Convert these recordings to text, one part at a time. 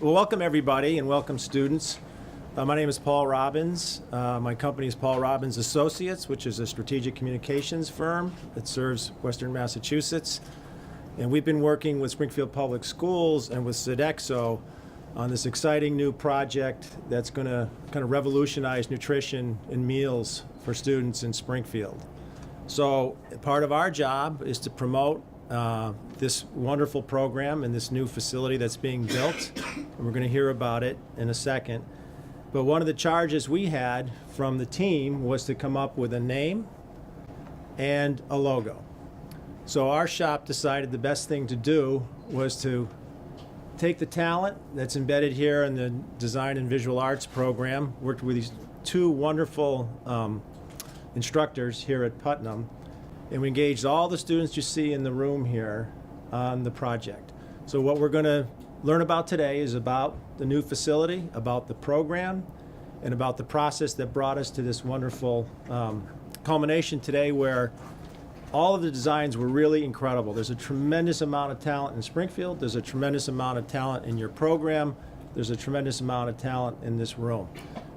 Well, welcome everybody and welcome students. My name is Paul Robbins. My company is Paul Robbins Associates, which is a strategic communications firm that serves Western Massachusetts. And we've been working with Springfield Public Schools and with Sodexo on this exciting new project that's going to kind of revolutionize nutrition and meals for students in Springfield. So part of our job is to promote this wonderful program and this new facility that's being built. And we're going to hear about it in a second. But one of the charges we had from the team was to come up with a name and a logo. So our shop decided the best thing to do was to take the talent that's embedded here in the Design and Visual Arts program, worked with these two wonderful instructors here at Putnam, and we engaged all the students you see in the room here on the project. So what we're going to learn about today is about the new facility, about the program, and about the process that brought us to this wonderful culmination today where all of the designs were really incredible. There's a tremendous amount of talent in Springfield. There's a tremendous amount of talent in your program. There's a tremendous amount of talent in this room.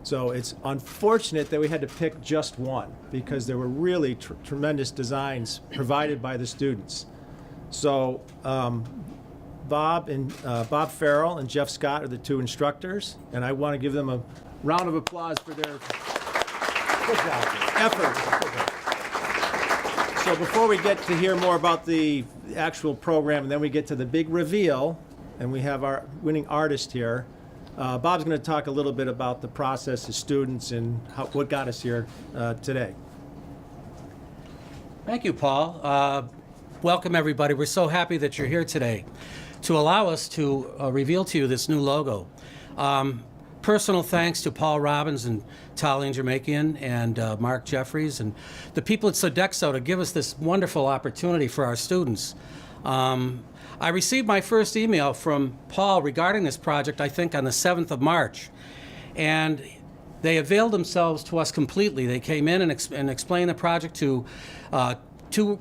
So it's unfortunate that we had to pick just one because there were really tremendous designs provided by the students. So Bob Farrell and Jeff Scott are the two instructors, and I want to give them a round of applause for their effort. So before we get to hear more about the actual program, and then we get to the big reveal, and we have our winning artist here, Bob's going to talk a little bit about the process as students and what got us here today. Thank you, Paul. Welcome, everybody. We're so happy that you're here today to allow us to reveal to you this new logo. Personal thanks to Paul Robbins and Talia Jermakian and Mark Jeffries and the people at Sodexo to give us this wonderful opportunity for our students. I received my first email from Paul regarding this project, I think, on the 7th of March. And they availed themselves to us completely. They came in and explained the project to 2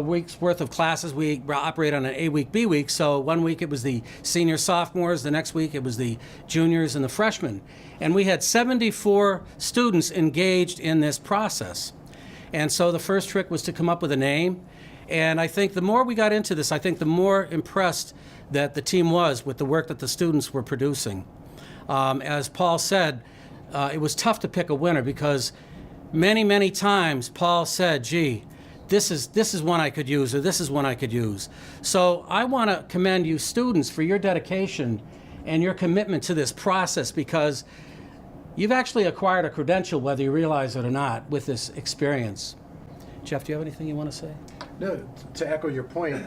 weeks worth of classes. We operate on an A-week, B-week, so one week it was the seniors, sophomores, the next week it was the juniors and the freshmen. And we had 74 students engaged in this process. And so the first trick was to come up with a name. And I think the more we got into this, I think the more impressed that the team was with the work that the students were producing. As Paul said, it was tough to pick a winner because many, many times Paul said, gee, this is one I could use, or this is one I could use. So I want to commend you students for your dedication and your commitment to this process because you've actually acquired a credential, whether you realize it or not, with this experience. Jeff, do you have anything you want to say? No, to echo your point,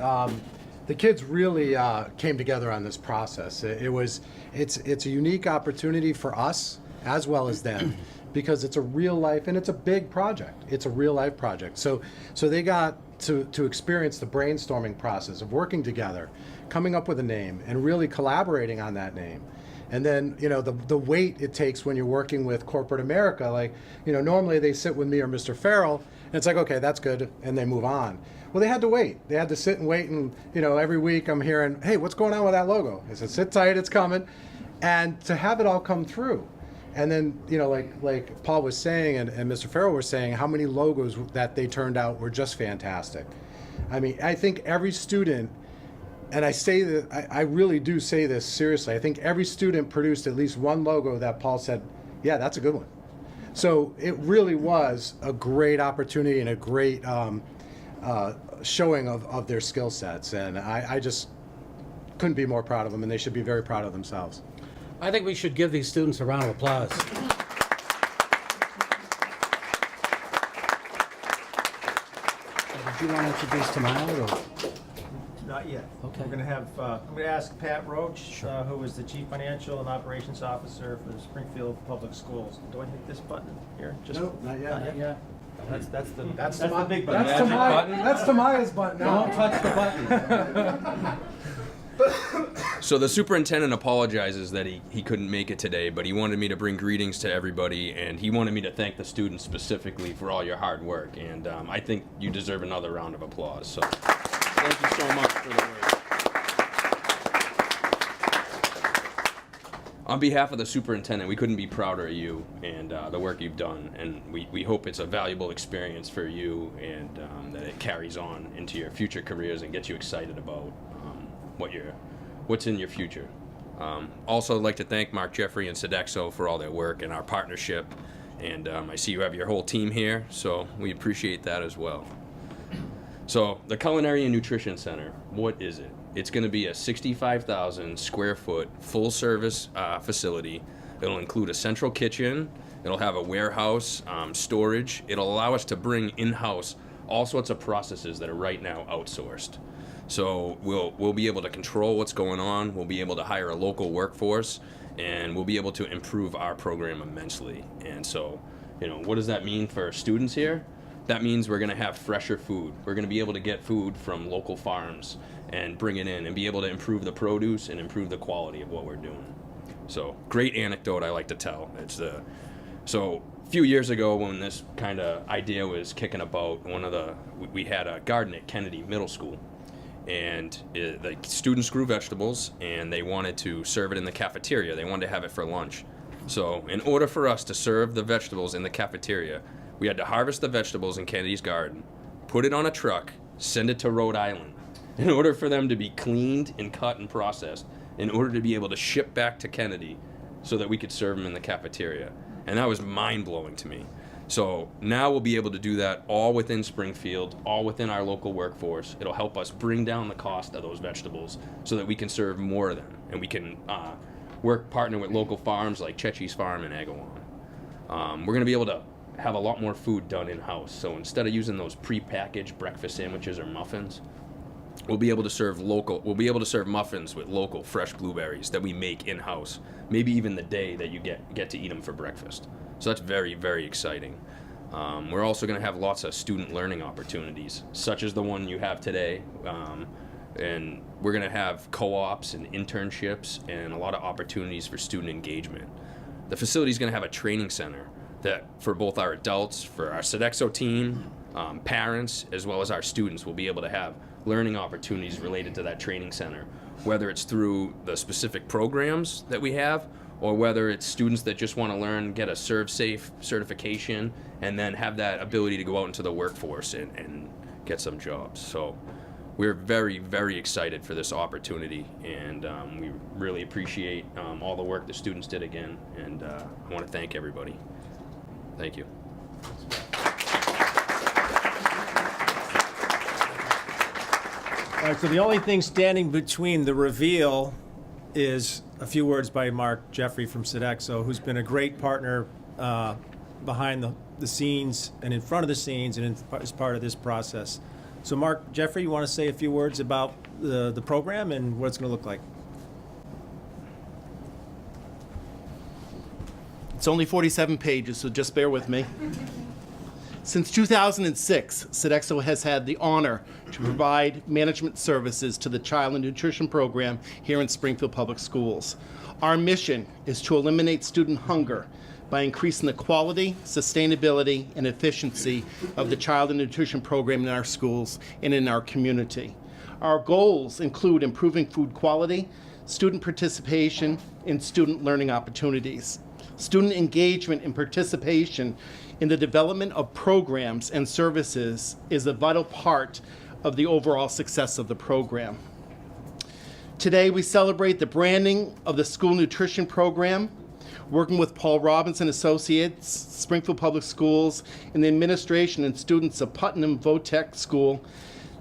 the kids really came together on this process. It's a unique opportunity for us as well as them because it's a real life and it's a big project. It's a real life project. So they got to experience the brainstorming process of working together, coming up with a name, and really collaborating on that name. And then, the weight it takes when you're working with corporate America, like, normally they sit with me or Mr. Farrell, and it's like, okay, that's good, and they move on. Well, they had to wait. They had to sit and wait, and, every week I'm hearing, hey, what's going on with that logo? I said, sit tight, it's coming. And to have it all come through. And then, like Paul was saying and Mr. Farrell was saying, how many logos that they turned out were just fantastic. I mean, I think every student, and I say that, I really do say this seriously, I think every student produced at least one logo that Paul said, yeah, that's a good one. So it really was a great opportunity and a great showing of their skill sets. And I just couldn't be more proud of them, and they should be very proud of themselves. I think we should give these students a round of applause. Did you want to introduce TaMya? Not yet. Okay. We're going to have, I'm going to ask Pat Roach, who is the Chief Financial and Operations Officer for the Springfield Public Schools. Do I hit this button here? No, not yet. Not yet. That's the big button. That's TaMya's button. Don't touch the button. So the superintendent apologizes that he couldn't make it today, but he wanted me to bring greetings to everybody, and he wanted me to thank the students specifically for all your hard work. And I think you deserve another round of applause. So thank you so much for the work. On behalf of the superintendent, we couldn't be prouder of you and the work you've done, and we hope it's a valuable experience for you and that it carries on into your future careers and gets you excited about what's in your future. Also, I'd like to thank Mark Jeffrey and Sodexo for all their work and our partnership, and I see you have your whole team here, so we appreciate that as well. So, the Culinary and Nutrition Center, what is it? It's going to be a 65,000 square foot full service facility. It'll include a central kitchen. It'll have a warehouse, storage. It'll allow us to bring in-house all sorts of processes that are right now outsourced. So we'll be able to control what's going on. We'll be able to hire a local workforce, and we'll be able to improve our program immensely. And so, what does that mean for students here? That means we're going to have fresher food. We're going to be able to get food from local farms and bring it in and be able to improve the produce and improve the quality of what we're doing. So, great anecdote I like to tell. So a few years ago when this kind of idea was kicking about, we had a garden at Kennedy Middle School, and the students grew vegetables and they wanted to serve it in the cafeteria. They wanted to have it for lunch. So in order for us to serve the vegetables in the cafeteria, we had to harvest the vegetables in Kennedy's garden, put it on a truck, send it to Rhode Island in order for them to be cleaned and cut and processed, in order to be able to ship back to Kennedy so that we could serve them in the cafeteria. And that was mind-blowing to me. So now we'll be able to do that all within Springfield, all within our local workforce. It'll help us bring down the cost of those vegetables so that we can serve more of them. And we can partner with local farms like Chechi's Farm and Agawam. We're going to be able to have a lot more food done in-house. So instead of using those pre-packaged breakfast sandwiches or muffins, we'll be able to serve muffins with local fresh blueberries that we make in-house, maybe even the day that you get to eat them for breakfast. So that's very, very exciting. We're also going to have lots of student learning opportunities, such as the one you have today. And we're going to have co-ops and internships and a lot of opportunities for student engagement. The facility is going to have a training center that for both our adults, for our Sodexo team, parents, as well as our students will be able to have learning opportunities related to that training center, whether it's through the specific programs that we have, or whether it's students that just want to learn, get a ServSafe certification, and then have that ability to go out into the workforce and get some jobs. So we're very, very excited for this opportunity, and we really appreciate all the work the students did again, and I want to thank everybody. Thank you. All right, so the only thing standing between the reveal is a few words by Mark Jeffrey from Sodexo, who's been a great partner behind the scenes and in front of the scenes and as part of this process. So Mark Jeffrey, you want to say a few words about the program and what it's going to look like? It's only 47 pages, so just bear with me. Since 2006, Sodexo has had the honor to provide management services to the Child and Nutrition Program here in Springfield Public Schools. Our mission is to eliminate student hunger by increasing the quality, sustainability, and efficiency of the Child and Nutrition Program in our schools and in our community. Our goals include improving food quality, student participation, and student learning opportunities. Student engagement and participation in the development of programs and services is a vital part of the overall success of the program. Today, we celebrate the branding of the school nutrition program, working with Paul Robbins and Associates, Springfield Public Schools, and the administration and students of Putnam Votech School.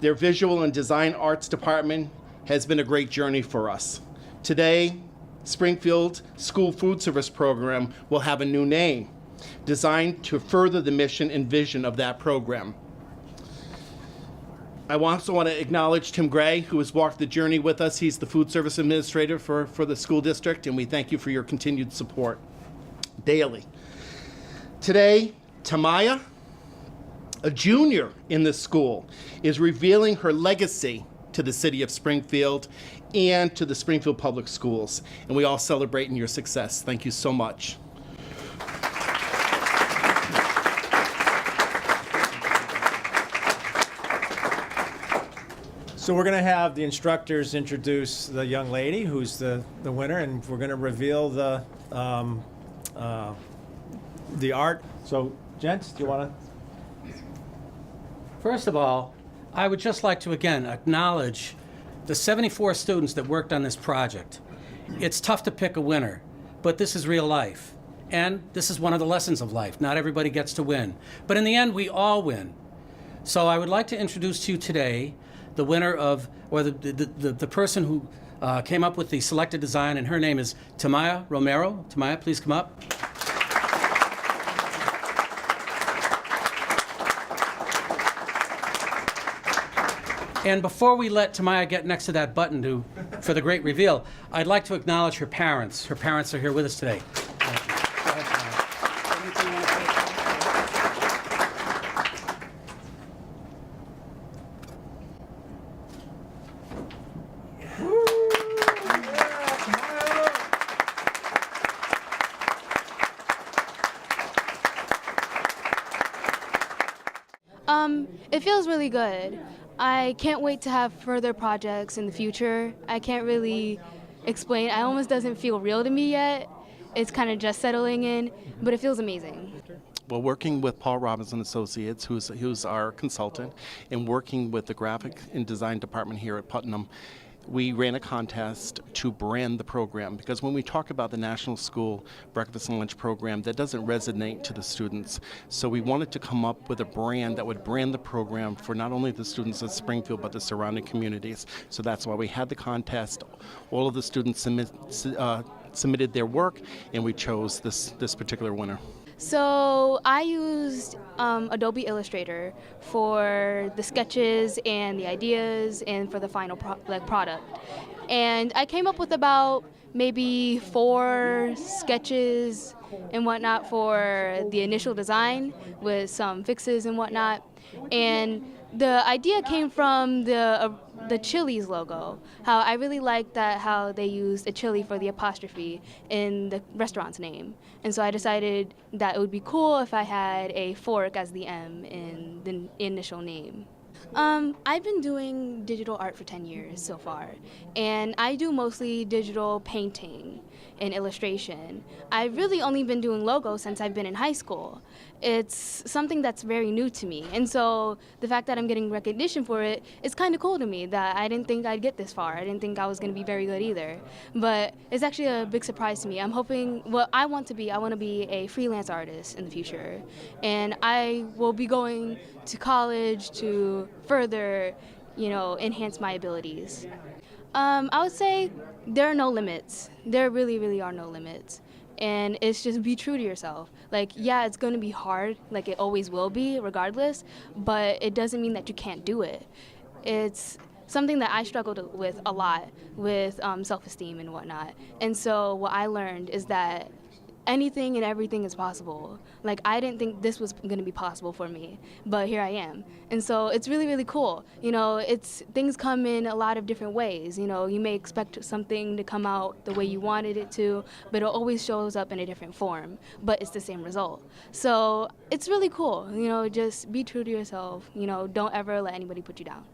Their visual and design arts department has been a great journey for us. Today, Springfield School Food Service Program will have a new name, designed to further the mission and vision of that program. I also want to acknowledge Tim Gray, who has walked the journey with us. He's the food service administrator for the school district, and we thank you for your continued support daily. Today, TaMya, a junior in the school, is revealing her legacy to the city of Springfield and to the Springfield Public Schools. And we all celebrate in your success. Thank you so much. So we're going to have the instructors introduce the young lady who's the winner, and we're going to reveal the art. So, gents, do you want to? First of all, I would just like to again acknowledge the 74 students that worked on this project. It's tough to pick a winner, but this is real life. And this is one of the lessons of life. Not everybody gets to win. But in the end, we all win. So I would like to introduce to you today the winner of, or the person who came up with the selected design, and her name is TaMya Romero. TaMya, please come up. And before we let TaMya get next to that button for the great reveal, I'd like to acknowledge her parents. Her parents are here with us today. Thank you. Go ahead, TaMya. Anything you want to say? It feels really good. I can't wait to have further projects in the future. I can't really explain. It almost doesn't feel real to me yet. It's kind of just settling in, but it feels amazing. Well, working with Paul Robbins and Associates, who's our consultant, and working with the graphic and design department here at Putnam, we ran a contest to brand the program, because when we talk about the National School Breakfast and Lunch Program, that doesn't resonate to the students. So we wanted to come up with a brand that would brand the program for not only the students of Springfield, but the surrounding communities. So that's why we had the contest. All of the students submitted their work, and we chose this particular winner. So I used Adobe Illustrator for the sketches and the ideas and for the final product. And I came up with about maybe 4 sketches and whatnot for the initial design with some fixes and whatnot. And the idea came from the Chili's logo. How I really liked how they used a chili for the apostrophe in the restaurant's name. And so I decided that it would be cool if I had a fork as the M in the initial name. I've been doing digital art for 10 years so far, and I do mostly digital painting and illustration. I've really only been doing logos since I've been in high school. It's something that's very new to me, and so the fact that I'm getting recognition for it is kind of cool to me. That I didn't think I'd get this far. I didn't think I was going to be very good either, but it's actually a big surprise to me. I'm hoping, I want to be a freelance artist in the future, and I will be going to college to further, enhance my abilities. I would say there are no limits. There really, really are no limits. And it's just be true to yourself. Like, yeah, it's going to be hard, like it always will be, regardless, but it doesn't mean that you can't do it. It's something that I struggled with a lot, with self-esteem and whatnot. And so what I learned is that anything and everything is possible. Like, I didn't think this was going to be possible for me, but here I am. And so it's really, really cool. Things come in a lot of different ways. You may expect something to come out the way you wanted it to, but it always shows up in a different form, but it's the same result. So it's really cool. Just be true to yourself. Don't ever let anybody put you down.